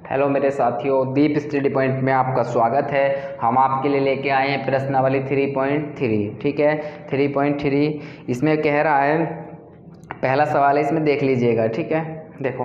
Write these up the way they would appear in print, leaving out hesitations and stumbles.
Hello मेरे साथियों, दीप study point में आपका स्वागत है। हम आपके लिए लेके आए हैं प्रश्नावली 3.3। ठीक है, 3.3 इसमें कह रहा है, पहला सवाल है, इसमें देख लीजिएगा। ठीक है, देखो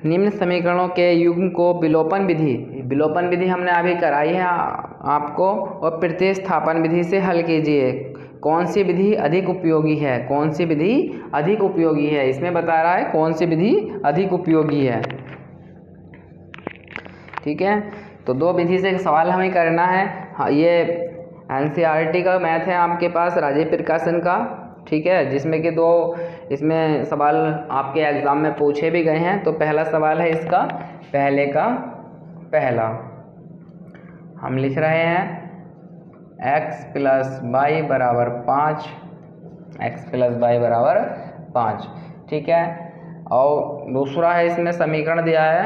निम्न समीकरणों के युग्म को विलोपन विधि हमने अभी कराई है आपको, और प्रतिस्थापन विधि से हल कीजिए। कौन सी विधि अधिक उपयोगी है? कौन सी विधि अधिक उपयोगी है? इसमें बता रहा है कौन सी विधि अधिक उपयोगी है। ठीक है, तो दो विधि से सवाल हमें करना है। हाँ, ये एनसीईआरटी का मैथ है आपके पास, राजीव प्रकाशन का। ठीक है, जिसमें कि दो इसमें सवाल आपके एग्ज़ाम में पूछे भी गए हैं। तो पहला सवाल है इसका, पहले का पहला हम लिख रहे हैं x प्लस वाई बराबर 5, x प्लस वाई बराबर 5। ठीक है, और दूसरा है, इसमें समीकरण दिया है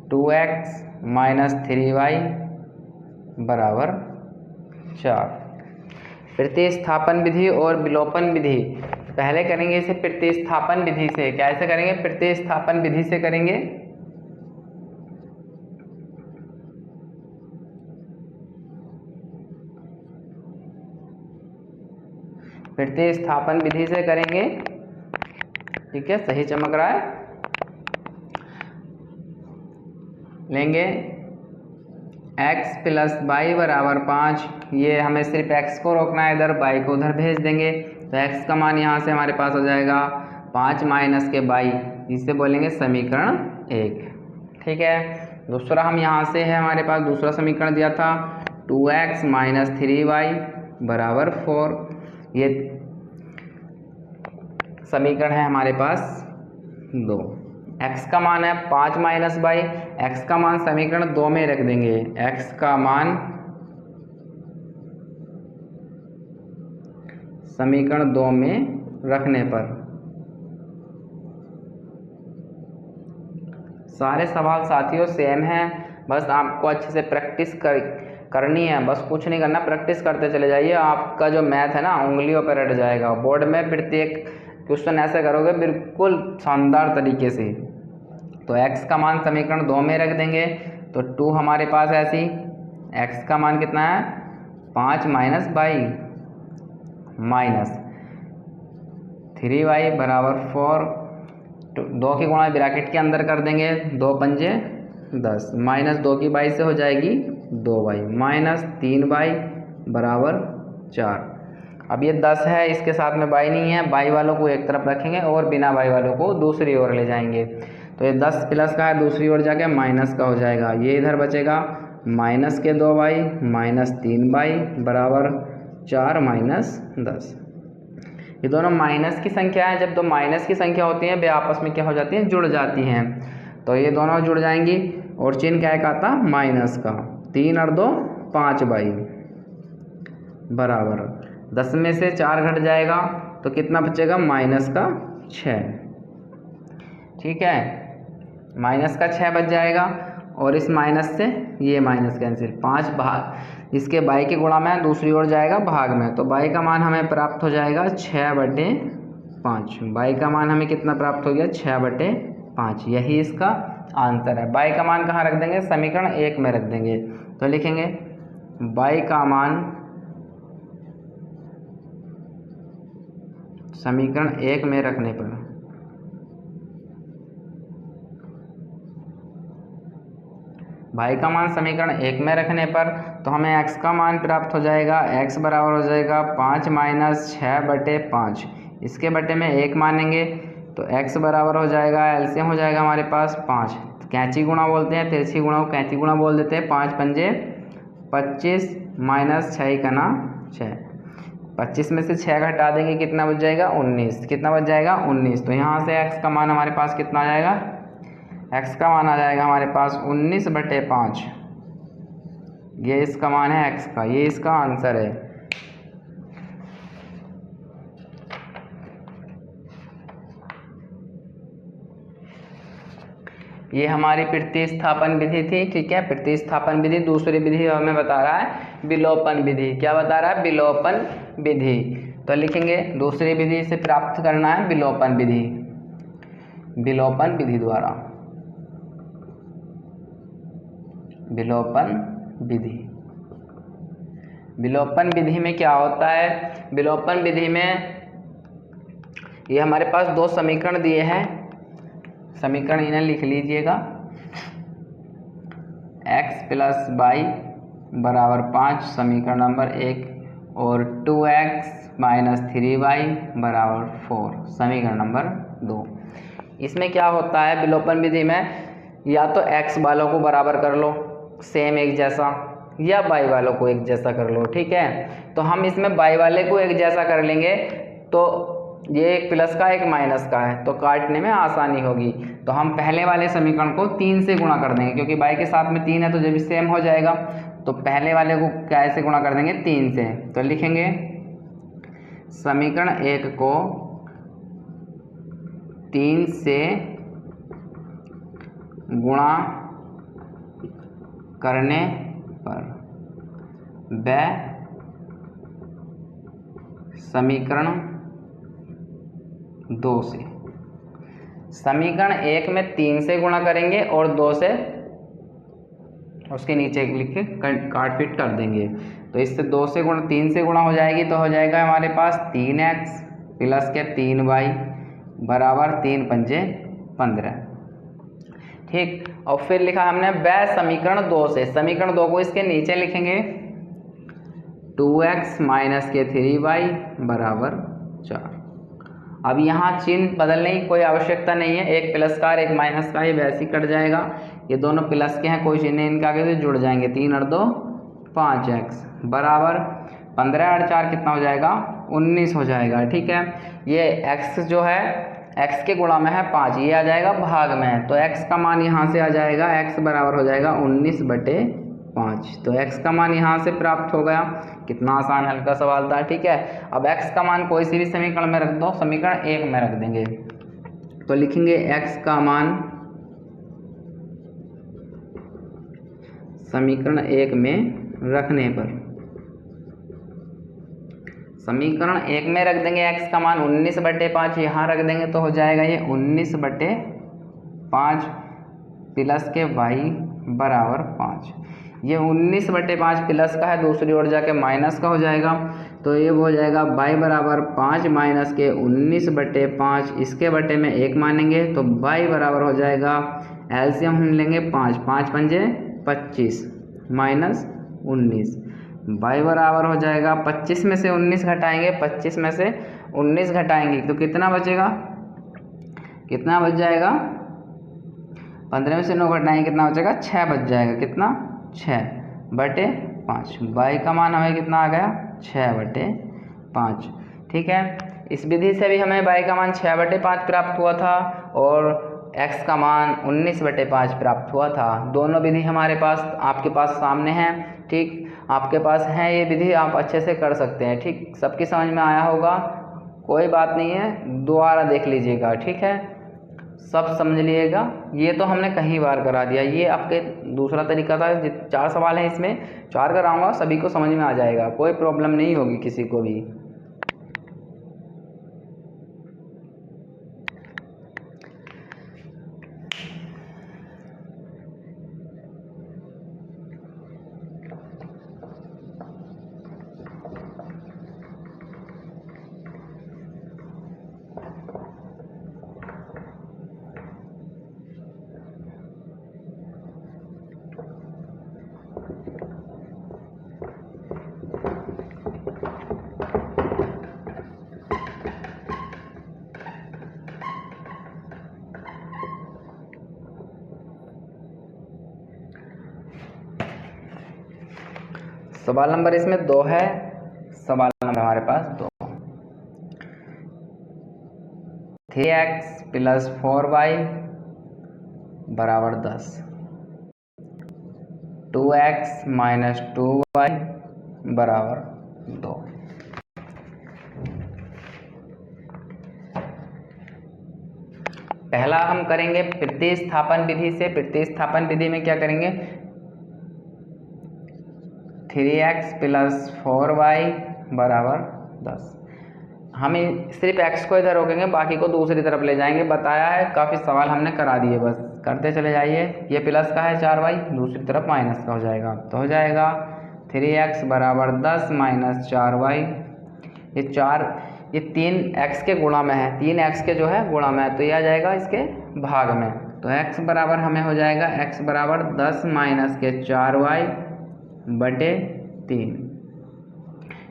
2x माइनस 3y बराबर 4। प्रतिस्थापन विधि और विलोपन विधि, पहले करेंगे इसे प्रतिस्थापन विधि से। कैसे करेंगे? प्रतिस्थापन विधि से करेंगे। प्रतिस्थापन विधि से करेंगे। ठीक है, सही चमक रहा है। लेंगे x प्लस वाई बराबर 5। ये हमें सिर्फ x को रोकना है, इधर y को उधर भेज देंगे। तो x का मान यहाँ से हमारे पास हो जाएगा 5 माइनस के y, जिसे बोलेंगे समीकरण 1। ठीक है, दूसरा हम यहाँ से है, हमारे पास दूसरा समीकरण दिया था 2x माइनस 3y बराबर 4। ये समीकरण है हमारे पास 2। x का मान है 5 माइनस वाई, x का मान समीकरण 2 में रख देंगे। x का मान समीकरण 2 में रखने पर सारे सवाल साथियों सेम हैं। बस आपको अच्छे से प्रैक्टिस करनी है, बस कुछ नहीं करना, प्रैक्टिस करते चले जाइए। आपका जो मैथ है ना, उंगलियों पर रट जाएगा। बोर्ड में प्रत्येक क्वेश्चन ऐसे करोगे बिल्कुल शानदार तरीके से। तो x का मान समीकरण 2 में रख देंगे, तो 2 हमारे पास ऐसी, x का मान कितना है 5 माइनस वाई माइनस 3y बराबर 4। 2 की गुणा ब्रैकेट के अंदर कर देंगे, 2 पंजे 10, माइनस 2 की बाई से हो जाएगी 2y माइनस 3y बराबर 4। अब ये 10 है, इसके साथ में बाई नहीं है, बाई वालों को एक तरफ रखेंगे और बिना बाई वालों को दूसरी ओर ले जाएंगे। तो ये 10 प्लस का है, दूसरी ओर जाके माइनस का हो जाएगा। ये इधर बचेगा माइनस के 2y माइनस 3y बराबर 4 माइनस 10। ये दोनों माइनस की संख्या है। जब दो माइनस की संख्या होती है वे आपस में क्या हो जाती हैं, जुड़ जाती हैं। तो ये दोनों जुड़ जाएंगी और चिन्ह क्या का आता माइनस का। 3 और 2 5 बाई बराबर 10 में से 4 घट जाएगा तो कितना बचेगा माइनस का 6। ठीक है, माइनस का 6 बच जाएगा और इस माइनस से ये माइनस कैंसिल, 5 भाग इसके बाई के गुणा में दूसरी ओर जाएगा भाग में। तो बाई का मान हमें प्राप्त हो जाएगा 6/5। बाई का मान हमें कितना प्राप्त हो गया 6/5। यही इसका आंसर है। बाई का मान कहाँ रख देंगे? समीकरण 1 में रख देंगे। तो लिखेंगे बाई का मान समीकरण 1 में रखने पर बाई का मान समीकरण 1 में रखने पर तो हमें x का मान प्राप्त हो जाएगा। x बराबर हो जाएगा 5 माइनस 6/5। इसके बटे में 1 मानेंगे तो x बराबर हो जाएगा, एलसीएम हो जाएगा हमारे पास 5। तो कैंची गुणा बोलते हैं, तिरछी गुणा को कैंची गुणा बोल देते हैं। 5 पंजे 25 माइनस 6 का ना 6, 25 में से 6 घटा देंगे, कितना बच जाएगा 19। कितना बच जाएगा 19। तो यहाँ से x का मान हमारे पास कितना आ जाएगा? x का मान आ जाएगा हमारे पास 19/5। ये इसका मान है x का, ये इसका आंसर है। ये हमारी प्रतिस्थापन विधि थी, ठीक है। प्रतिस्थापन विधि। दूसरी विधि हमें बता रहा है विलोपन विधि। क्या बता रहा है? विलोपन विधि। तो लिखेंगे दूसरी विधि से प्राप्त करना है विलोपन विधि, विलोपन विधि द्वारा, विलोपन विधि। विलोपन विधि में क्या होता है? विलोपन विधि में ये हमारे पास दो समीकरण दिए हैं, समीकरण इन्हें लिख लीजिएगा। x प्लस वाई बराबर 5 समीकरण नंबर 1 और 2x माइनस 3y बराबर 4 समीकरण नंबर 2। इसमें क्या होता है विलोपन विधि में, या तो x वालों को बराबर कर लो सेम एक जैसा, या y वालों को एक जैसा कर लो, ठीक है। तो हम इसमें y वाले को एक जैसा कर लेंगे तो ये एक प्लस का एक माइनस का है तो काटने में आसानी होगी। तो हम पहले वाले समीकरण को 3 से गुणा कर देंगे, क्योंकि y के साथ में 3 है तो जब सेम हो जाएगा। तो पहले वाले को कैसे गुणा कर देंगे? 3 से। तो लिखेंगे समीकरण 1 को 3 से गुणा करने पर वह समीकरण 2 से, समीकरण 1 में 3 से गुणा करेंगे और 2 से उसके नीचे लिख के काट पीट कर देंगे। तो इससे 2 से गुणा 3 से गुणा हो जाएगी तो हो जाएगा हमारे पास 3x प्लस के 3y बराबर 3 पंजे 15, ठीक। और फिर लिखा हमने वह समीकरण 2 से, समीकरण 2 को इसके नीचे लिखेंगे 2x माइनस के 3y बराबर 4। अब यहाँ चिन्ह बदलने की कोई आवश्यकता नहीं है, एक प्लस का और एक माइनस का, ये वैसे ही कट जाएगा। ये दोनों प्लस के हैं, कोई चिन्ह इनका आगे से जुड़ जाएंगे। 3 और 2 5x बराबर 15 और 4 कितना हो जाएगा? 19 हो जाएगा, ठीक है। ये x जो है x के गुणा में है 5, ये आ जाएगा भाग में है, तो x का मान यहाँ से आ जाएगा, x बराबर हो जाएगा 19/5। तो x का मान यहाँ से प्राप्त हो गया। कितना आसान हल्का सवाल था, ठीक है। अब x का मान कोई सी भी समीकरण में रख दो, समीकरण 1 में रख देंगे। तो लिखेंगे x का मान समीकरण 1 में रखने पर, समीकरण 1 में रख देंगे x का मान 19/5, यहाँ रख देंगे तो हो जाएगा ये 19/5 प्लस के y बराबर 5। ये 19/5 प्लस का है, दूसरी ओर जाके माइनस का हो जाएगा। तो ये हो जाएगा y बराबर 5 माइनस के 19/5, इसके बटे में 1 मानेंगे तो y बराबर हो जाएगा, एलसीएम हम लेंगे 5, 5 पंजे 25 माइनस 19, y बराबर हो जाएगा 25 में से 19 घटाएंगे, 25 में से 19 घटाएंगे तो कितना बचेगा? कितना बच जाएगा? 15 में से 9 घटाएंगे कितना बचेगा? 6 बच जाएगा। कितना? 6/5। y का मान हमें कितना आ गया? 6/5, ठीक है। इस विधि से भी हमें y का मान 6/5 प्राप्त हुआ था और x का मान 19/5 प्राप्त हुआ था। दोनों विधि हमारे पास आपके पास सामने हैं, ठीक। आपके पास है ये विधि, आप अच्छे से कर सकते हैं, ठीक। सबकी समझ में आया होगा, कोई बात नहीं है, दोबारा देख लीजिएगा, ठीक है। सब समझ लीजिएगा। ये तो हमने कई बार करा दिया, ये आपके दूसरा तरीका था। 4 सवाल हैं इसमें, 4 कराऊंगा, सभी को समझ में आ जाएगा, कोई प्रॉब्लम नहीं होगी किसी को भी। सवाल नंबर इसमें 2 है, सवाल नंबर हमारे पास 2। 3x प्लस 4y बराबर 10, 2x माइनस 2y बराबर 2। पहला हम करेंगे प्रतिस्थापन विधि से। प्रतिस्थापन विधि में क्या करेंगे, 3x + 4y बराबर 10। हम सिर्फ x को इधर रोकेंगे, बाकी को दूसरी तरफ ले जाएंगे। बताया है, काफ़ी सवाल हमने करा दिए, बस करते चले जाइए। ये प्लस का है 4y, दूसरी तरफ माइनस का हो जाएगा, तो हो जाएगा 3x बराबर 10 - 4y। ये 3x के गुणा में है, 3x के जो है गुणा में है, तो ये आ जाएगा इसके भाग में। तो x बराबर हमें हो जाएगा x बराबर 10 - 4y बटे 3,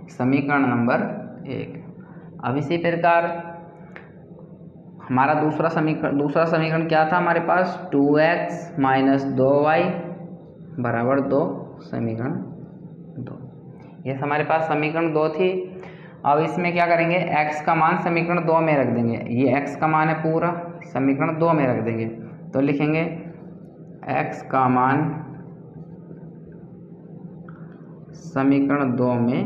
समीकरण नंबर 1। अब इसी प्रकार हमारा दूसरा समीकरण क्या था हमारे पास, 2x - 2y बराबर 2, समीकरण 2। ये हमारे पास समीकरण 2 थी। अब इसमें क्या करेंगे, x का मान समीकरण 2 में रख देंगे। ये x का मान है पूरा, समीकरण 2 में रख देंगे, तो लिखेंगे x का मान समीकरण 2 में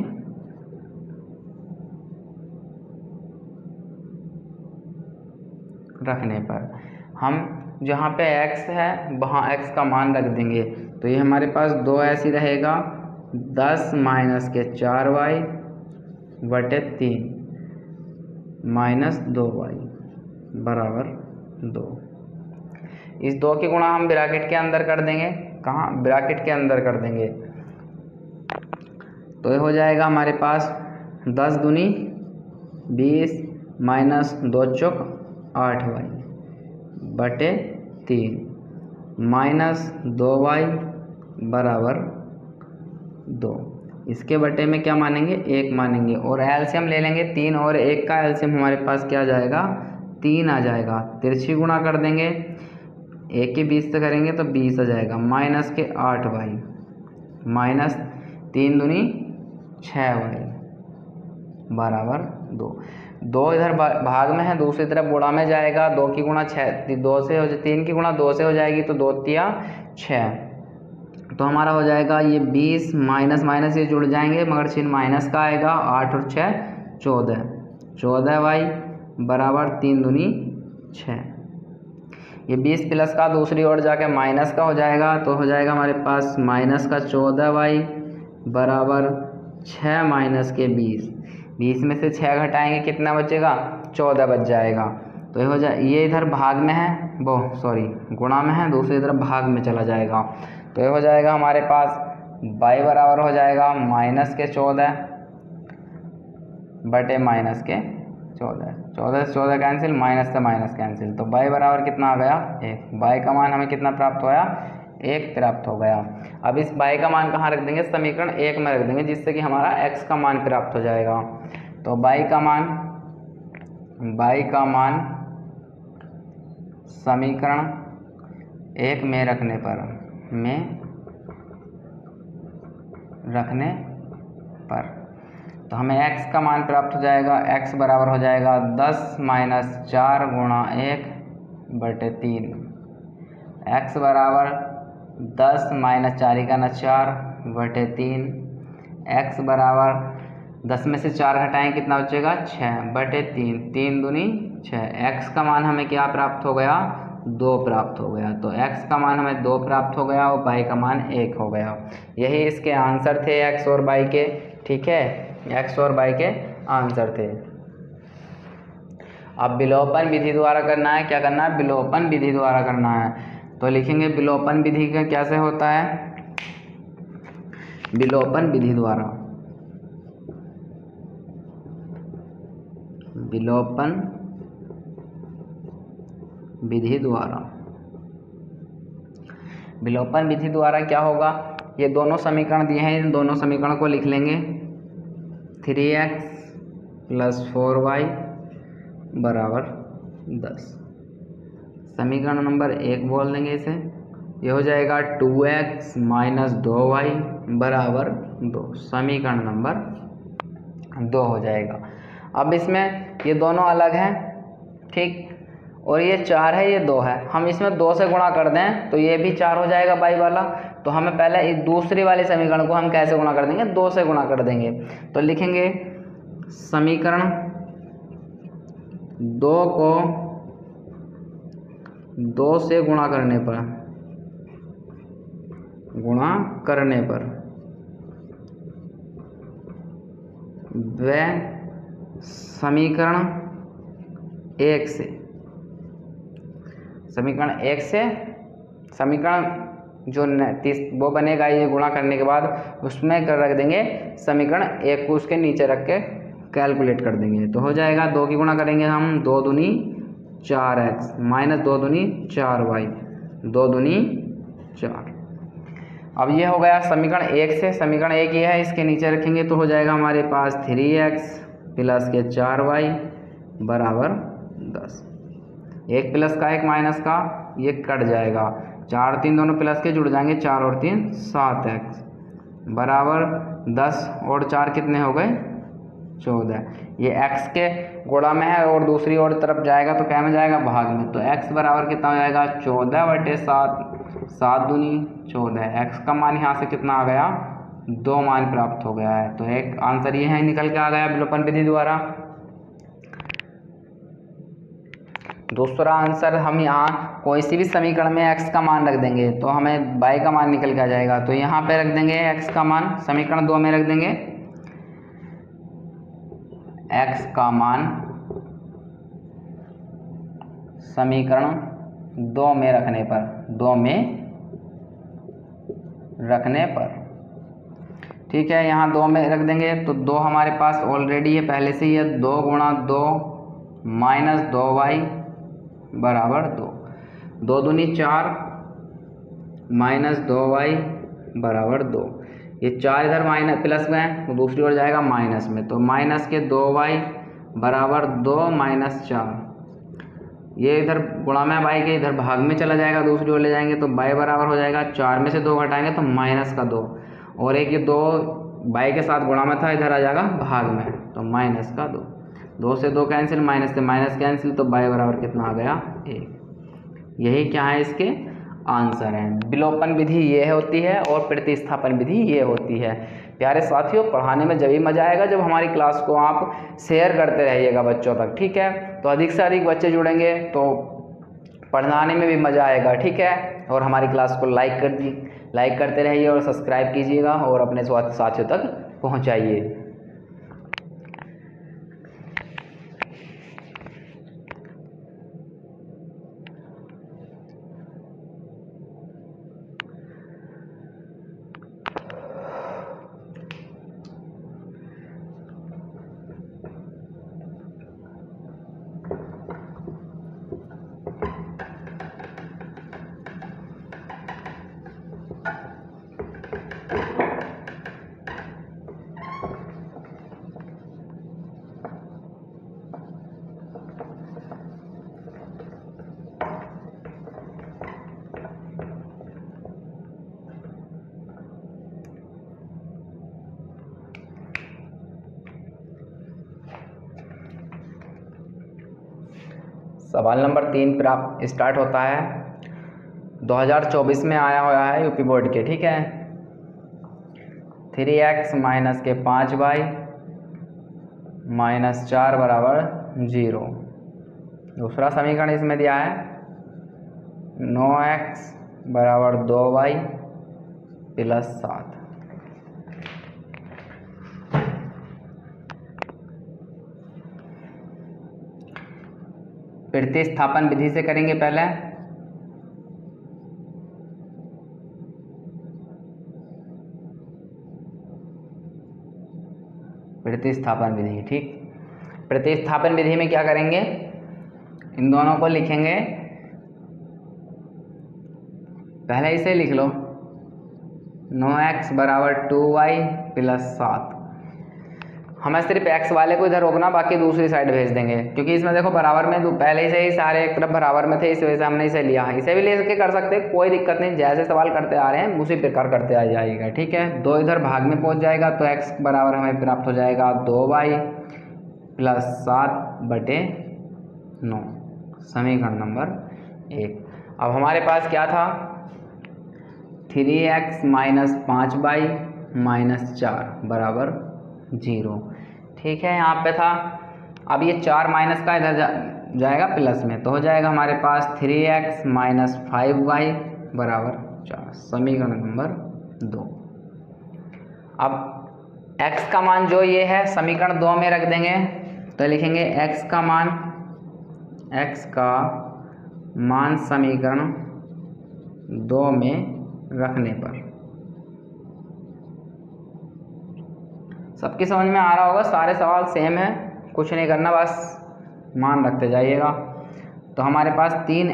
रखने पर हम जहाँ पे x है वहाँ x का मान रख देंगे। तो ये हमारे पास 2 ऐसी रहेगा, 10 - 4y बटे 3 - 2y बराबर 2। इस 2 की गुणा हम ब्रैकेट के अंदर कर देंगे। कहाँ, ब्रैकेट के अंदर कर देंगे। तो ये हो जाएगा हमारे पास 10 दूनी 20 - 2 चौक 8y बटे 3 - 2y बराबर 2। इसके बटे में क्या मानेंगे, 1 मानेंगे, और एलसीएम ले लेंगे। 3 और 1 का एलसीएम हमारे पास क्या आ जाएगा, 3 आ जाएगा। तिरछी गुणा कर देंगे, 1 की 20 से करेंगे तो 20 आ जाएगा, माइनस के 8y माइनस 3 दूनी 6y बराबर 2। 2 इधर भाग में है, दूसरी तरफ गुणा में जाएगा। 2 की गुणा 6, 2 से हो 3 की गुणा 2 से हो जाएगी, तो 2 तिया 6। तो हमारा हो जाएगा ये 20 माइनस माइनस ये जुड़ जाएंगे, मगर चिन्ह माइनस का आएगा। 8 और 6 14, 14y बराबर 3 दूनी 6। ये 20 प्लस का दूसरी ओर जाके माइनस का हो जाएगा, तो हो जाएगा हमारे पास माइनस का 14y बराबर 6 माइनस के 20। 20 में से 6 घटाएंगे, कितना बचेगा, 14 बच जाएगा। तो ये हो जाए, ये इधर भाग में है, गुणा में है, दूसरी तरफ भाग में चला जाएगा। तो ये हो जाएगा हमारे पास y बराबर हो जाएगा माइनस के 14 बटे माइनस के 14। 14 से 14 कैंसिल, माइनस से माइनस कैंसिल, तो y बराबर कितना आ गया, 1। y का मान हमें कितना प्राप्त होया, 1 प्राप्त हो गया। अब इस y का मान कहाँ रख देंगे, समीकरण 1 में रख देंगे, जिससे कि हमारा x का मान प्राप्त हो जाएगा। तो y का मान समीकरण 1 में रखने पर तो हमें x का मान प्राप्त हो जाएगा। x बराबर हो जाएगा 10 - 4 गुणा 1 बटे 3। x बराबर 10 - 4 का 4 बटे 3। x बराबर 10 में से 4 घटाएं, कितना बचेगा, 6 बटे 3। 3 दूनी 6। x का मान हमें क्या प्राप्त हो गया, 2 प्राप्त हो गया। तो x का मान हमें 2 प्राप्त हो गया और y का मान 1 हो गया। यही इसके आंसर थे, x और y के। ठीक है, x और y के आंसर थे। अब विलोपन विधि द्वारा करना है। क्या करना है, विलोपन विधि द्वारा करना है। तो लिखेंगे विलोपन विधि का कैसे होता है, विलोपन विधि द्वारा, विलोपन विधि द्वारा क्या होगा, ये दोनों समीकरण दिए हैं, इन दोनों समीकरण को लिख लेंगे। 3x + 4y बराबर 10, समीकरण नंबर 1 बोल देंगे इसे। ये हो जाएगा 2x - 2y बराबर 2, समीकरण नंबर 2 हो जाएगा। अब इसमें ये दोनों अलग हैं, ठीक, और ये 4 है, ये 2 है। हम इसमें 2 से गुणा कर दें तो ये भी 4 हो जाएगा y वाला। तो हमें पहले इस दूसरी वाले समीकरण को हम कैसे गुणा कर देंगे, 2 से गुणा कर देंगे। तो लिखेंगे समीकरण 2 को 2 से गुणा करने पर वह समीकरण 1 से समीकरण जो वो बनेगा ये गुणा करने के बाद उसमें रख देंगे समीकरण 1 को उसके नीचे रख के कैलकुलेट कर देंगे। तो हो जाएगा 2 की गुणा करेंगे हम, 2 दूनी 4x माइनस 2 दूनी 4y, 2 दूनी 4। अब ये हो गया समीकरण 1 से। समीकरण 1 ये है, इसके नीचे रखेंगे तो हो जाएगा हमारे पास 3x प्लस के 4y बराबर 10। एक प्लस का एक माइनस का ये कट जाएगा, 4 3 दोनों प्लस के जुड़ जाएंगे, 4 और 3 7x बराबर 10 और 4 कितने हो गए 14। ये x के गुणा में है और दूसरी ओर तरफ जाएगा तो क्या में जाएगा भाग में, तो x बराबर कितना हो जाएगा 14/7, 7 दूनी 14। x का मान यहाँ से कितना आ गया 2 मान प्राप्त हो गया है। तो एक आंसर ये है निकल के आ गया विलोपन विधि द्वारा। दूसरा आंसर हम यहाँ कोई सी भी समीकरण में x का मान रख देंगे तो हमें y का मान निकल के आ जाएगा। तो यहाँ पे रख देंगे x का मान, समीकरण 2 में रख देंगे x का मान समीकरण 2 में रखने पर ठीक है, यहाँ 2 में रख देंगे तो 2 हमारे पास ऑलरेडी है पहले से ही है, 2 गुणा 2 माइनस 2y बराबर 2, 2 दूनी 4 माइनस 2y बराबर 2। ये 4 इधर माइनस प्लस में है तो दूसरी ओर जाएगा माइनस में, तो माइनस के 2y बराबर 2 माइनस 4। ये इधर गुणा में y के इधर भाग में चला जाएगा, दूसरी ओर ले जाएंगे तो y बराबर हो जाएगा 4 में से 2 घटाएंगे तो माइनस का 2, और एक ये 2 y के साथ गुणा में था इधर आ जाएगा भाग में तो माइनस का 2, 2 से 2 कैंसिल, माइनस से माइनस कैंसिल, तो y बराबर कितना आ गया 1। यही क्या है इसके आंसर हैं। विलोपन विधि ये होती है और प्रतिस्थापन विधि ये होती है। प्यारे साथियों, पढ़ाने में जब भी मज़ा आएगा जब हमारी क्लास को आप शेयर करते रहिएगा बच्चों तक, ठीक है। तो अधिक से अधिक बच्चे जुड़ेंगे तो पढ़ाने में भी मज़ा आएगा, ठीक है। और हमारी क्लास को लाइक करते रहिए और सब्सक्राइब कीजिएगा और अपने साथियों तक पहुँचाइए। सवाल नंबर 3 प्राप्त स्टार्ट होता है, 2024 में आया हुआ है यूपी बोर्ड के, ठीक है। 3x माइनस के 5y माइनस 4 बराबर 0। दूसरा समीकरण इसमें दिया है 9x बराबर 2y प्लस 7। प्रतिस्थापन विधि से करेंगे पहले। प्रतिस्थापन विधि, ठीक। प्रतिस्थापन विधि में क्या करेंगे, इन दोनों को लिखेंगे, पहले इसे लिख लो 9x बराबर 2y प्लस 7। हमें सिर्फ x वाले को इधर रोकना, बाकी दूसरी साइड भेज देंगे, क्योंकि इसमें देखो बराबर में पहले से ही सारे एक तरफ बराबर में थे, इस वजह से हमने इसे लिया है। इसे भी ले के कर सकते, कोई दिक्कत नहीं, जैसे सवाल करते आ रहे हैं उसी प्रकार करते आ जाएगा, ठीक है। 2 इधर भाग में पहुंच जाएगा तो x बराबर हमें प्राप्त हो जाएगा 2y प्लस 7/9, समीकरण नंबर 1। अब हमारे पास क्या था, 3x माइनस 5y माइनस 4 बराबर 0, ठीक है। यहाँ पे था, अब ये 4 माइनस का इधर जाएगा प्लस में, तो हो जाएगा हमारे पास 3x माइनस 5y बराबर 4, समीकरण नंबर 2। अब x का मान जो ये है समीकरण 2 में रख देंगे, तो लिखेंगे x का मान समीकरण 2 में रखने पर। सबकी समझ में आ रहा होगा, सारे सवाल सेम है, कुछ नहीं करना, बस मान रखते जाइएगा। तो हमारे पास 3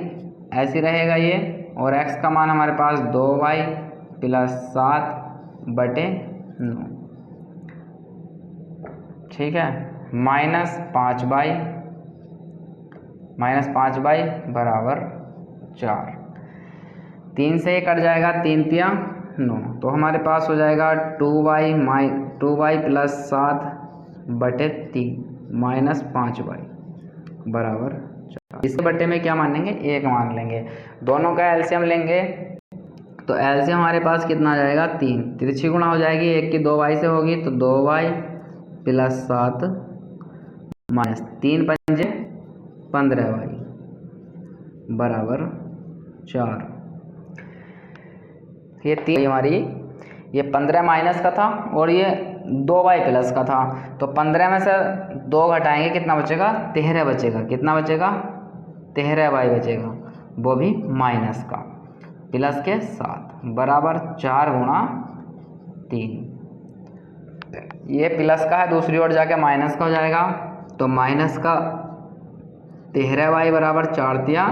ऐसे रहेगा ये, और x का मान हमारे पास 2y प्लस 7/9, ठीक है, माइनस 5y बराबर 4। 3 से कट जाएगा, 3 तिया 9, तो हमारे पास हो जाएगा 2y प्लस 7/3 माइनस 5y बराबर 4। इसके बट्टे में क्या मान लेंगे, 1 मान लेंगे। दोनों का एलसीएम लेंगे, तो एलसीएम हमारे पास कितना आ जाएगा, 3। तिरछी गुणा हो जाएगी, 1 की 2y से होगी, तो 2y प्लस 7 माइनस 3 पंजे 15y बराबर 4। ये 3 हमारी, ये 15 माइनस का था और ये 2y प्लस का था, तो 15 में से 2 घटाएंगे, कितना बचेगा, 13 बचेगा। कितना बचेगा, 13y बचेगा, वो भी माइनस का, प्लस के साथ, बराबर 4 गुणा 3। ये प्लस का है, दूसरी ओर जाके माइनस का हो जाएगा, तो माइनस का 13y बराबर 4 दिया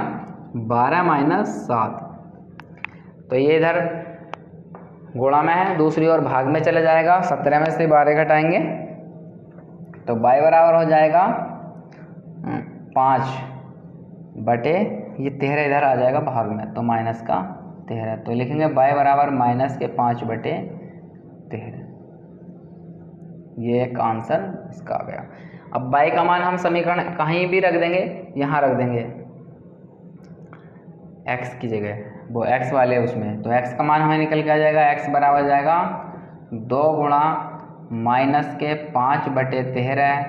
12 माइनस 7, तो ये इधर गुणा में है, दूसरी ओर भाग में चले जाएगा। 17 में से 12 घटाएंगे, तो y बराबर हो जाएगा 5/, ये 13 इधर आ जाएगा भाग में, तो माइनस का 13, तो लिखेंगे y बराबर माइनस के 5/13। ये एक आंसर इसका आ गया। अब y का मान हम समीकरण कहीं भी रख देंगे, यहाँ रख देंगे x की जगह, वो x वाले उसमें, तो x का मान हमें निकल के आ जाएगा, x बराबर जाएगा 2 गुणा माइनस के 5/13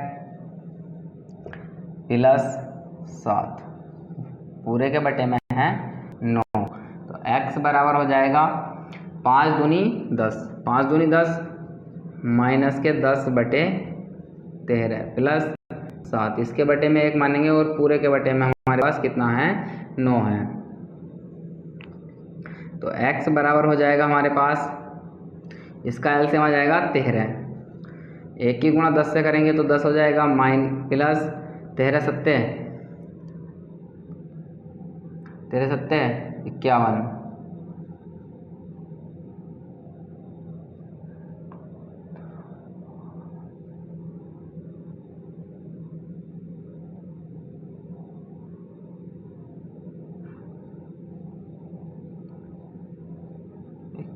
प्लस 7, पूरे के बटे में है 9, तो x बराबर हो जाएगा 5 दूनी 10, 5 दूनी 10 माइनस के 10/13 प्लस 7, इसके बटे में 1 मानेंगे और पूरे के बटे में हमारे पास कितना है, 9 है। तो x बराबर हो जाएगा हमारे पास, इसका एलसीएम आ जाएगा 13, 1 की गुणा 10 से करेंगे तो 10 हो जाएगा, प्लस 13 सत्ते 51,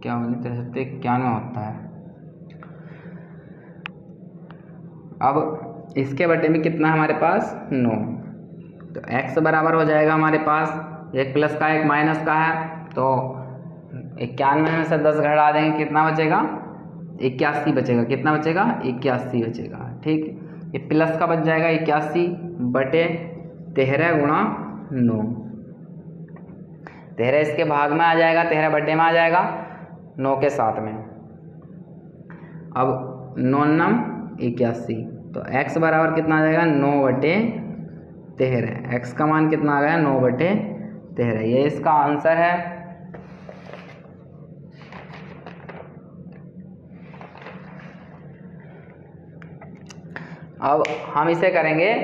क्या 91 होता है। अब इसके बटे में कितना है हमारे पास, 9, तो x बराबर हो जाएगा हमारे पास, एक प्लस का एक माइनस का है, तो 91 में से 10 घटा देंगे, कितना बचेगा, 81 बचेगा। कितना बचेगा, 81 बचेगा, ठीक। ये प्लस का बच जाएगा 81/13 गुणा 9, 13 इसके भाग में आ जाएगा, 13 बटे में आ जाएगा, 9 के साथ में। अब 9 9 81, तो x बराबर कितना आ जाएगा, 9/13। x का मान कितना आ गया, 9/13, ये इसका आंसर है। अब हम इसे करेंगे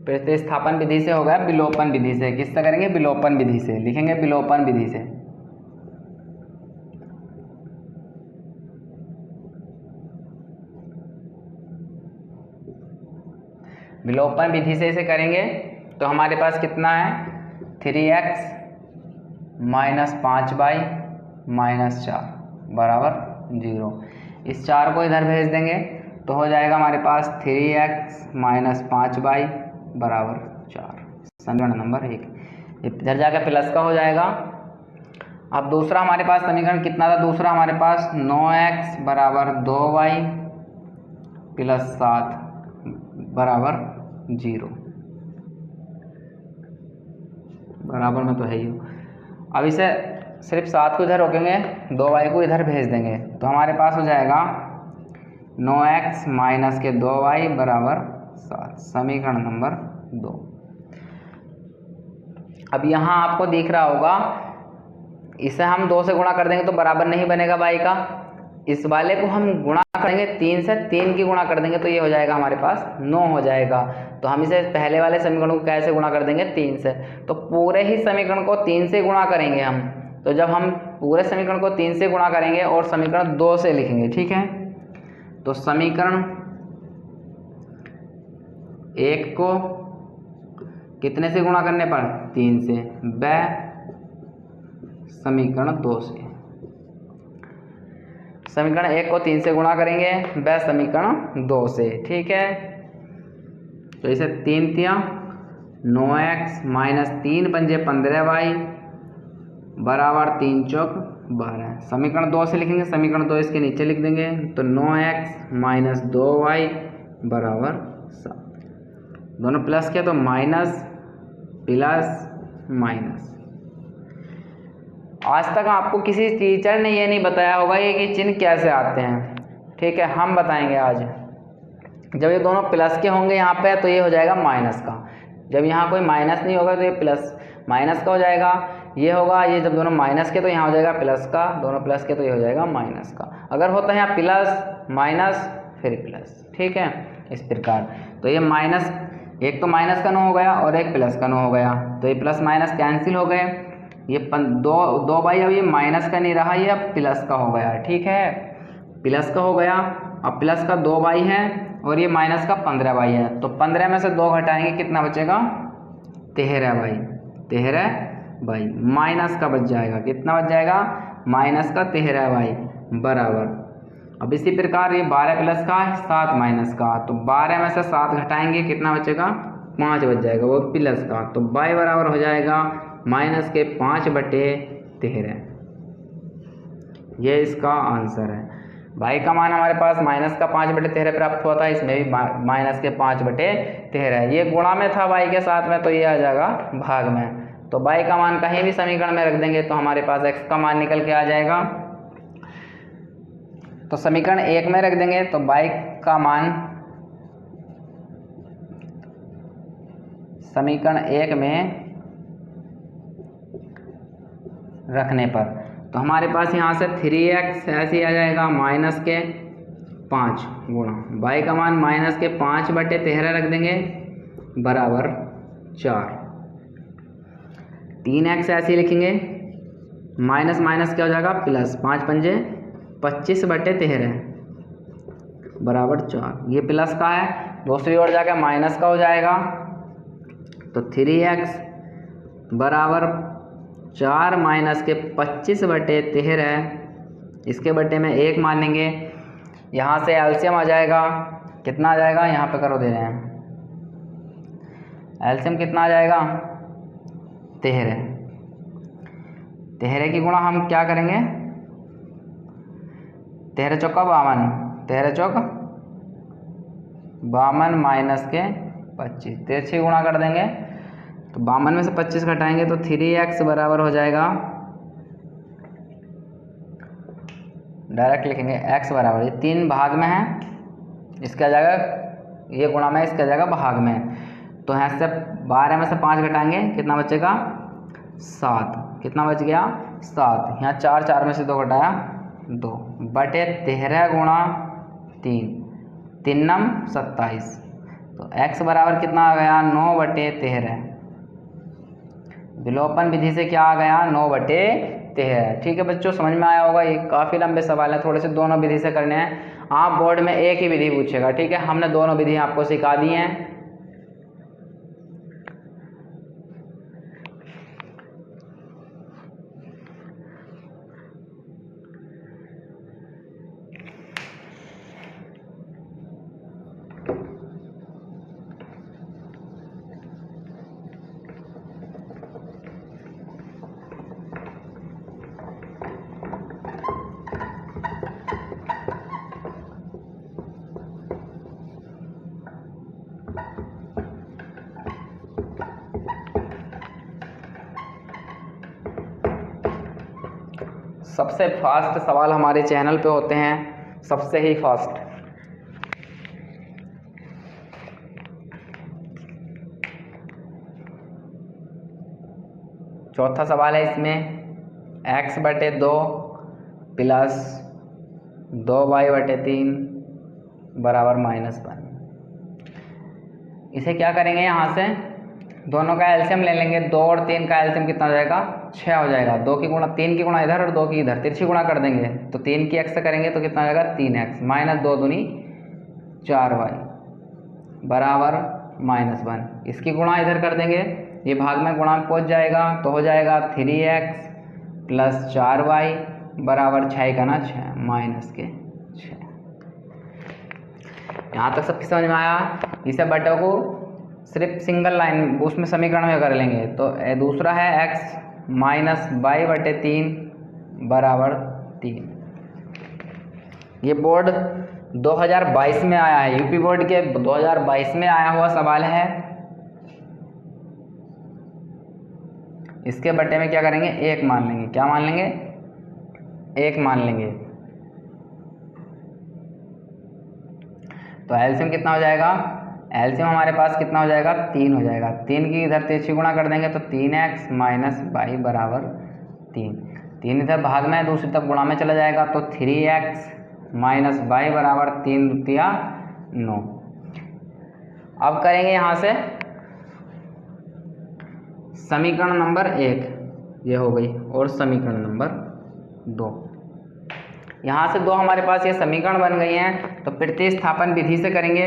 प्रतिस्थापन विधि से, होगा विलोपन विधि से। किससे करेंगे, विलोपन विधि से, लिखेंगे विलोपन विधि से। विलोपन विधि से इसे करेंगे तो हमारे पास कितना है, 3x माइनस 5y माइनस 4 बराबर 0। इस 4 को इधर भेज देंगे तो हो जाएगा हमारे पास 3x माइनस 5y बराबर 4, समीकरण नंबर 1। इधर जाकर प्लस का हो जाएगा। अब दूसरा हमारे पास समीकरण कितना था, दूसरा हमारे पास 9x बराबर 2y प्लस 7 बराबर 0, बराबर में तो है ही। अब इसे सिर्फ 7 को इधर रोकेंगे, 2y को इधर भेज देंगे, तो हमारे पास हो जाएगा 9x माइनस के 2y बराबर 7, समीकरण नंबर 2। अब यहाँ आपको दिख रहा होगा, इसे हम 2 से गुणा कर देंगे तो बराबर नहीं बनेगा y का। इस वाले को हम गुणा करेंगे 3 से, 3 की गुणा कर देंगे तो ये हो जाएगा हमारे पास 9 हो जाएगा। तो हम इसे पहले वाले समीकरण को कैसे गुणा कर देंगे? 3 से। तो पूरे ही समीकरण को 3 से गुणा करेंगे हम। तो जब हम पूरे समीकरण को 3 से गुणा करेंगे और समीकरण 2 से लिखेंगे, ठीक है। तो समीकरण 1 को कितने से गुणा करने पर? 3 से। व समीकरण 2 से। समीकरण 1 को 3 से गुणा करेंगे, व समीकरण 2 से, ठीक है। तो इसे 3 तिया 9x माइनस 3 पंजे 15y बराबर 3 चौक 12। समीकरण 2 से लिखेंगे, समीकरण 2 इसके नीचे लिख देंगे, तो 9x माइनस 2y बराबर 7। दोनों प्लस किया तो माइनस प्लस माइनस। आज तक आपको किसी टीचर ने ये नहीं बताया होगा ये कि चिन्ह कैसे आते हैं, ठीक है। हम बताएंगे आज। जब ये दोनों प्लस के होंगे यहाँ पे तो ये हो जाएगा माइनस का। जब यहाँ कोई माइनस नहीं होगा तो ये प्लस माइनस का हो जाएगा। ये होगा, ये जब दोनों माइनस के तो यहाँ हो जाएगा प्लस का, दोनों प्लस के तो ये हो जाएगा माइनस का। अगर होता है यहाँ प्लस माइनस फिर प्लस, ठीक है, इस प्रकार। तो ये माइनस, एक तो माइनस का 9 हो गया और एक प्लस का 9 हो गया, तो ये प्लस माइनस कैंसिल हो गए। ये 2 बाई अब ये माइनस का नहीं रहा, ये अब प्लस का हो गया, ठीक है, प्लस का हो गया। अब प्लस का 2 बाई है और ये माइनस का 15 बाई है, तो 15 में से 2 घटाएंगे, कितना बचेगा? 13 बाई। 13 बाई माइनस का बच जाएगा, कितना बच जाएगा? माइनस का 13 बाई बराबर। अब इसी प्रकार ये 12 प्लस का 7 माइनस का, तो 12 में से 7 घटाएंगे, कितना बचेगा? 5 बच जाएगा, वो प्लस का। तो बाई बराबर हो जाएगा माइनस के 5/13। ये इसका आंसर है। बाई का मान हमारे पास माइनस का 5/13 प्राप्त हुआ था, इसमें भी माइनस के 5/13। ये गुणा में था बाई के साथ में, तो ये आ जाएगा भाग में। तो बाई का मान कहीं भी समीकरण में रख देंगे तो हमारे पास x का मान निकल के आ जाएगा। तो समीकरण 1 में रख देंगे तो बाई का मान समीकरण 1 में रखने पर तो हमारे पास यहाँ से 3x ऐसे ही आ जाएगा माइनस के 5 गुणा बाई का मान माइनस के 5/13 रख देंगे बराबर 4। 3x ऐसे ही लिखेंगे, माइनस माइनस क्या हो जाएगा? प्लस। 5 पंजे 25/13 बराबर 4। ये प्लस का है, दूसरी ओर जाकर माइनस का हो जाएगा। तो 3x बराबर 4 माइनस के 25/13, इसके बटे में 1 मानेंगे, यहाँ से एलसीएम आ जाएगा। कितना आ जाएगा? यहाँ पे करो, दे रहे हैं एलसीएम कितना आ जाएगा? 13। 13 की गुणा हम क्या करेंगे? 13 चौका 52, 13 चौक 52 माइनस के 25, 13 गुणा कर देंगे तो 52 में से 25 घटाएंगे तो 3x बराबर हो जाएगा, डायरेक्ट लिखेंगे x बराबर, ये 3 भाग में है, इसका जाएगा, ये गुणा में इसका जाएगा भाग में। तो यहाँ से 12 में से 5 घटाएंगे, कितना बचेगा? 7। कितना बच गया? 7। यहाँ 4 में से 2 घटाया 2 बटे 13 गुणा 3, 3 नम 27। तो x बराबर कितना आ गया? 9/13। विलोपन विधि से क्या आ गया? 9/13। ठीक है बच्चों, समझ में आया होगा। ये काफ़ी लंबे सवाल हैं, थोड़े से दोनों विधि से करने हैं। आप बोर्ड में एक ही विधि पूछेगा, ठीक है। हमने दोनों विधि आपको सिखा दी हैं। सबसे फास्ट सवाल हमारे चैनल पे होते हैं, सबसे ही फास्ट। चौथा सवाल है इसमें x/2 प्लस 2y/3 बराबर -1। इसे क्या करेंगे, यहाँ से दोनों का एलसीएम ले लेंगे। 2 और 3 का एलसीएम कितना हो जाएगा, 6 हो जाएगा। 3 की गुणा इधर और 2 की इधर, तिरछी गुणा कर देंगे तो 3 की x से करेंगे तो कितना हो जाएगा 3x माइनस 2 दूनी 4y बराबर -1। इसकी गुणा इधर कर देंगे, ये भाग में गुणा में पहुँच जाएगा तो हो जाएगा 3x प्लस 4y बराबर 6 का ना 6 माइनस के 6। यहाँ तक सबकी समझ में आया। इसे बटे को सिर्फ सिंगल लाइन उसमें समीकरण में कर लेंगे तो दूसरा है x माइनस y/3 बराबर 3। ये बोर्ड 2022 में आया है, यूपी बोर्ड के 2022 में आया हुआ सवाल है। इसके बटे में क्या करेंगे, 1 मान लेंगे। क्या मान लेंगे, 1 मान लेंगे। तो एलसीएम कितना हो जाएगा, एलसीएम हमारे पास कितना हो जाएगा 3 हो जाएगा। 3 की इधर तिरछी गुणा कर देंगे तो 3x माइनस y बराबर 3। 3 इधर भाग में है, दूसरी तरफ गुणा में चला जाएगा तो 3x माइनस y बराबर 3 दूतिया 9। अब करेंगे यहाँ से समीकरण नंबर 1, ये हो गई, और समीकरण नंबर 2। यहाँ से 2 हमारे पास ये समीकरण बन गई हैं तो प्रतिस्थापन विधि से करेंगे।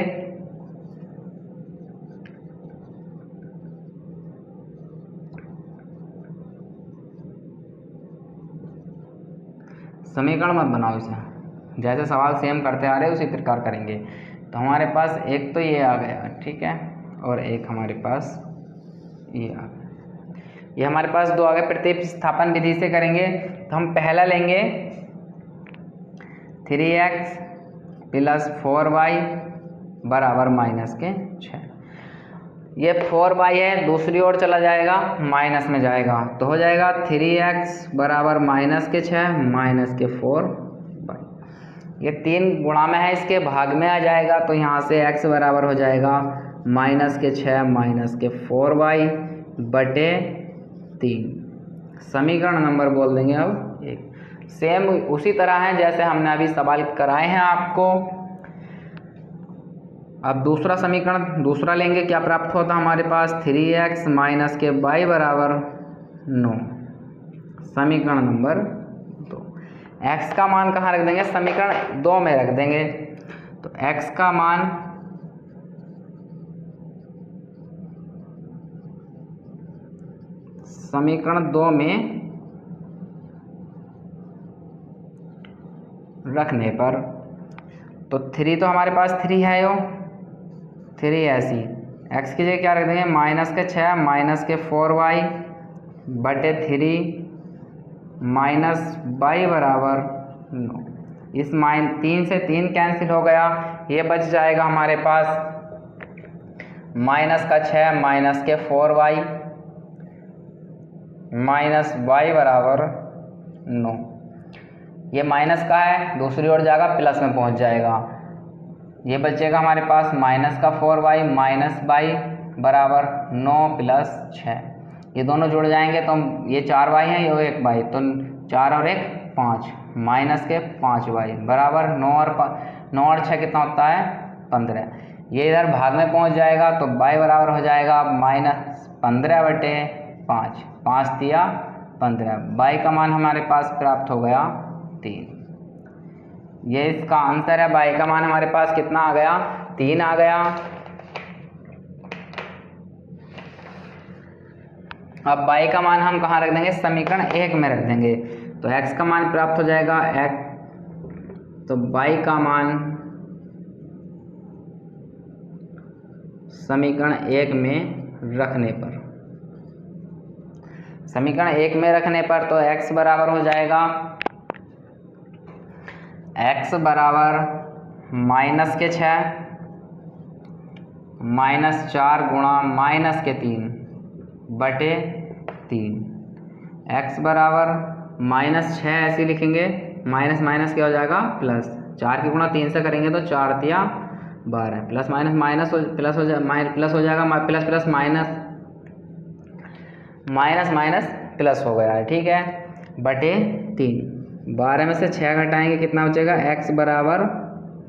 समीकरण मत बनाओ इसे, जैसे सवाल सेम करते आ रहे उसी प्रकार करेंगे। तो हमारे पास एक तो ये आ गया, ठीक है, और एक हमारे पास ये आ गया। ये हमारे पास 2 आ गए। प्रतिस्थापन विधि से करेंगे तो हम पहला लेंगे 3x प्लस 4y बराबर -6। ये 4y है, दूसरी ओर चला जाएगा माइनस में जाएगा तो हो जाएगा 3x बराबर -6 -4y। ये 3 गुणा में है, इसके भाग में आ जाएगा तो यहाँ से x बराबर हो जाएगा -6 -4y बटे 3। समीकरण नंबर बोल देंगे अब 1। सेम उसी तरह है जैसे हमने अभी सवाल कराए हैं आपको। अब दूसरा समीकरण दूसरा लेंगे, क्या प्राप्त होता हमारे पास 3x माइनस के y बराबर 9। समीकरण नंबर 2। x का मान कहाँ रख देंगे, समीकरण 2 में रख देंगे। तो x का मान समीकरण 2 में रखने पर तो 3 तो हमारे पास 3 है, यो 3 ऐसी। x की जगह क्या रख देंगे -6 -4y बटे 3 माइनस y बराबर 9। इस 3 से 3 कैंसिल हो गया, ये बच जाएगा हमारे पास -6 -4y माइनस y बराबर 9। ये माइनस का है, दूसरी ओर जाएगा प्लस में पहुंच जाएगा। ये बचेगा हमारे पास -4y माइनस y बराबर 9 प्लस 6। ये दोनों जुड़ जाएंगे तो ये 4y है, ये 1y, तो 4 और 1 5 माइनस के 5y बराबर 9 और 6 कितना होता है 15। ये इधर भाग में पहुंच जाएगा तो y बराबर हो जाएगा -15 बटे 5, 5 दिया 15। y का मान हमारे पास प्राप्त हो गया 3। ये इसका आंसर है। y का मान हमारे पास कितना आ गया, 3 आ गया। अब y का मान हम कहाँ रख देंगे, समीकरण 1 में रख देंगे तो x का मान प्राप्त हो जाएगा x। तो y का मान समीकरण 1 में रखने पर, समीकरण 1 में रखने पर तो x बराबर हो जाएगा, x बराबर -6 -4 गुणा -3 बटे 3। x बराबर माइनस 6 ऐसे लिखेंगे, माइनस माइनस क्या हो जाएगा प्लस, 4 की गुणा 3 से करेंगे तो 4 तिया 12, प्लस माइनस माइनस प्लस हो जाएगा, plus plus minus, minus minus plus हो गया है, ठीक है, बटे 3। 12 में से 6 घटाएंगे कितना बचेगा, x बराबर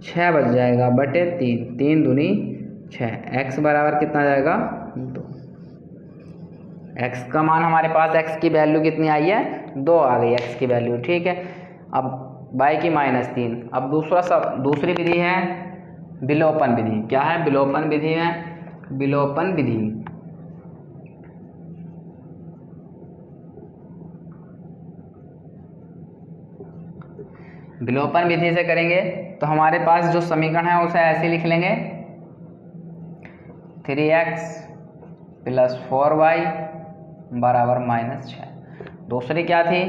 6 बच जाएगा बटे 3, 3 दूनी 6, x बराबर कितना जाएगा 2। x का मान हमारे पास, x की वैल्यू कितनी आई है 2 आ गई x की वैल्यू, ठीक है। अब y की -3। अब दूसरी विधि है विलोपन विधि। क्या है विलोपन विधि है, विलोपन विधि। विलोपन विधि से करेंगे तो हमारे पास जो समीकरण है उसे ऐसे लिख लेंगे, 3x + 4y बराबर -6। दूसरी क्या थी,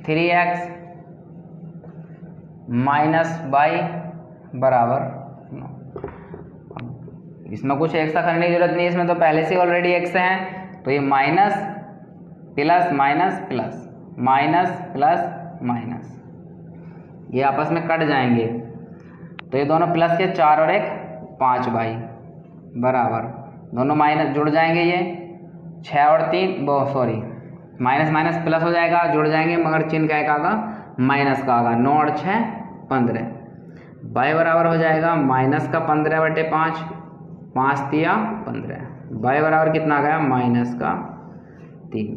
3x - y बराबर 9। इसमें कुछ एक्स्ट्रा करने की जरूरत नहीं है, इसमें तो पहले से ऑलरेडी एक्स हैं, तो ये minus plus minus plus minus plus minus ये आपस में कट जाएंगे, तो ये दोनों प्लस के 4 और 1 5 भाई बराबर, दोनों माइनस जुड़ जाएंगे, ये 6 और 3 सॉरी माइनस माइनस प्लस हो जाएगा, जुड़ जाएंगे मगर चिन्ह क्या का आगा माइनस का आगा, 9 और 6 15, y बराबर हो जाएगा -15/5, 5 तिया 15, y बराबर कितना आ गया -3।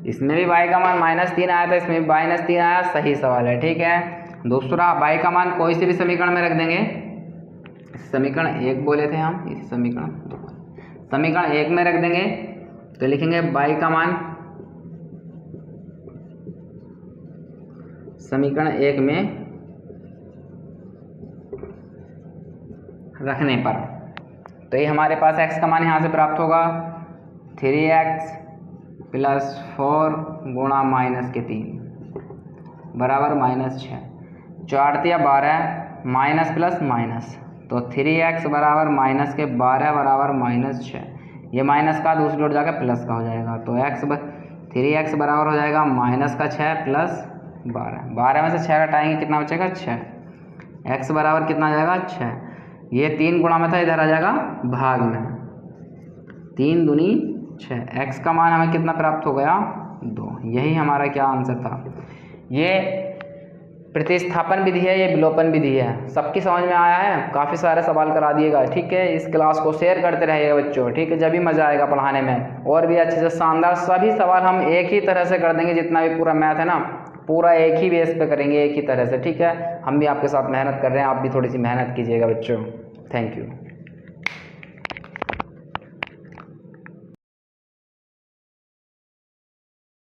इसमें भी y का मान -3 आया था, इसमें भी -3 आया, सही सवाल है, ठीक है। दूसरा y का मान कोई से भी समीकरण में रख देंगे, समीकरण 1 बोले थे हम, इस समीकरण 1 में रख देंगे तो लिखेंगे y का मान समीकरण 1 में रखने पर, तो ये हमारे पास x का मान यहाँ से प्राप्त होगा 3x + 4 गुणा -3 बराबर -6, 4 तिया 12 माइनस प्लस माइनस, तो 3x बराबर -12 बराबर -6, ये माइनस का दूसरी ओर जाकर प्लस का हो जाएगा, तो 3x बराबर हो जाएगा -6 + 12 में से 6 घटाएंगे कितना बचेगा 6, x बराबर कितना आ जाएगा 6, ये 3 गुणा में था, इधर आ जाएगा भाग में, 3 दूनी 6, x का मान हमें कितना प्राप्त हो गया 2। यही हमारा क्या आंसर था। ये प्रतिस्थापन विधि है, ये विलोपन विधि है। सबकी समझ में आया है, काफ़ी सारे सवाल करा दिएगा, ठीक है। इस क्लास को शेयर करते रहिएगा बच्चों, ठीक है, जब भी मज़ा आएगा पढ़ाने में, और भी अच्छे से शानदार सभी सवाल हम एक ही तरह से कर देंगे, जितना भी पूरा मैथ है ना पूरा एक ही बेस पे करेंगे, एक ही तरह से, ठीक है। हम भी आपके साथ मेहनत कर रहे हैं, आप भी थोड़ी सी मेहनत कीजिएगा बच्चों। Thank you.